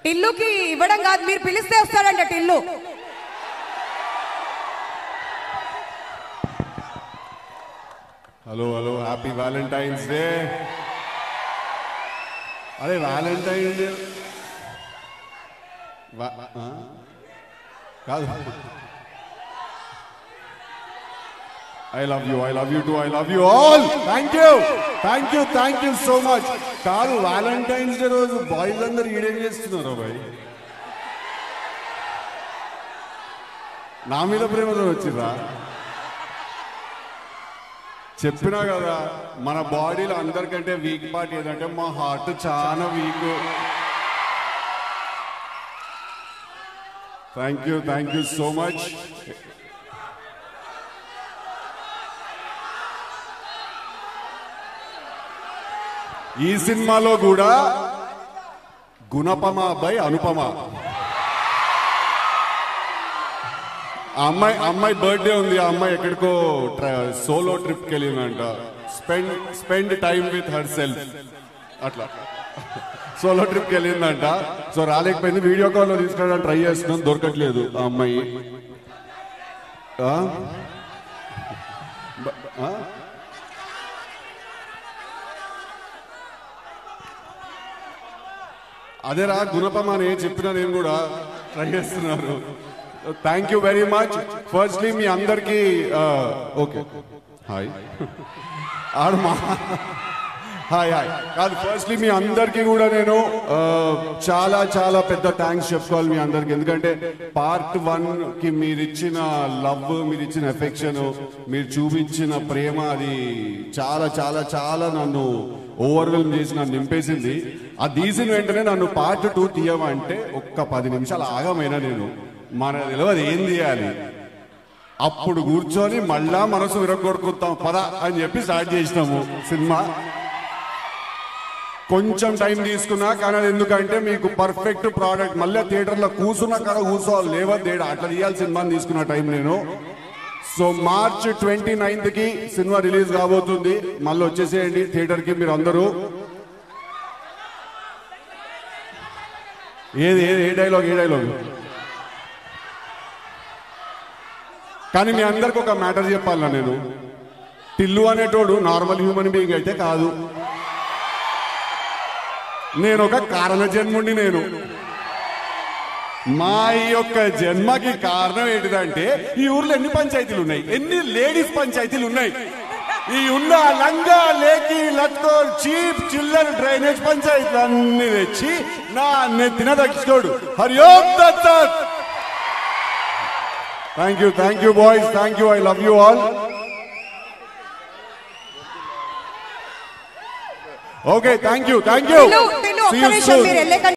టిల్లుకి ఇవ్వడం కాదు, మీరు పిలిస్తే వస్తాడంట Tillu. Hello hello, happy Valentine's Day. అరే వ్యాలంటైన్ డే కాదు, I love you too, I love you all. Thank you so much. కాదు, వ్యాలంటైన్స్ డే రోజు బాయ్స్ అందరు ఈడేం చేస్తున్నారు బాయ్? నా మీద ప్రేమతో వచ్చిరా? చెప్పినా కదా, మన బాడీలో అందరికంటే వీక్ పార్ట్ ఏదంటే మా హార్ట్ చాలా week. Thank you so much. ఈ సినిమాలో కూడా గుణపమ బై అనుపమ, అమ్మాయి బర్త్డే ఉంది. ఆ అమ్మాయి ఎక్కడికో సోలో ట్రిప్కి వెళ్ళిందంట. Spend time with herself, అట్లా సోలో ట్రిప్కి వెళ్ళిందంట. సో రాలేకపోయింది. వీడియో కాల్లో తీసుకురావడానికి ట్రై చేస్తున్నాం, దొరకట్లేదు ఆ అమ్మాయి. అదేరా గుణపమ అని చెప్పినా, నేను కూడా ట్రై చేస్తున్నారు. Thank you very much. Firstly మీ అందరికీ ఓకే హాయ్ హాయ్ కాదు, ఫస్ట్లీ మీ అందరికీ కూడా నేను చాలా చాలా పెద్ద థ్యాంక్స్ చెప్పుకోవాలి మీ అందరికి. ఎందుకంటే పార్ట్ 1కి మీరు ఇచ్చిన లవ్, మీరు ఇచ్చిన ఎఫెక్షన్, మీరు చూపించిన ప్రేమ, అది చాలా చాలా చాలా నన్ను ఓవర్వెల్మ్ చేసి నన్ను నింపేసింది. అది తీసిన వెంటనే నన్ను పార్ట్ 2 తీయమంటే ఒక్క 10 నిమిషాలు ఆగమైనా నేను మన తెలియదు ఏం తీయాలి. అప్పుడు కూర్చొని మళ్ళా మనసు విరగొడుకుతాం పద అని చెప్పి స్టార్ట్ చేసినాము సినిమా. కొంచెం టైం తీసుకున్నా, కానీ అది ఎందుకంటే మీకు పర్ఫెక్ట్ ప్రోడక్ట్. మళ్ళీ థియేటర్లో కూర్చున్నా కదా కూర్చోవాలి, లేవద్దేడా అట్లా తీయాలి సినిమాని తీసుకున్న టైం నేను. సో మార్చ్ 29కి సినిమా రిలీజ్ కాబోతుంది. మళ్ళీ వచ్చేసేయండి థియేటర్కి మీరు అందరూ. ఏ డైలాగ్ కానీ మీ అందరికి ఒక మ్యాటర్ చెప్పాలా నేను. టిల్లు అనేటోడు నార్మల్ హ్యూమన్ బీయింగ్ అయితే కాదు. నేను ఒక కారణ జన్ముండి. నేను మా ఈ యొక్క జన్మకి కారణం ఏంటిదంటే, ఈ ఊర్లో ఎన్ని పంచాయతీలు ఉన్నాయి, ఎన్ని లేడీస్ పంచాయతీలు ఉన్నాయి. ఈ ఉన్న లంగా లేకి లత్కో చీప్ చిల్లర్ డ్రైనేజ్ పంచాయతీలు అన్ని తెచ్చి నా నెత్తిన దక్షిణోడు. Hari Om Datta. Thank you boys, thank you, I love you all. Okay, thank you. Tillu, ఒక్క నిమిషం మీరు వెళ్ళే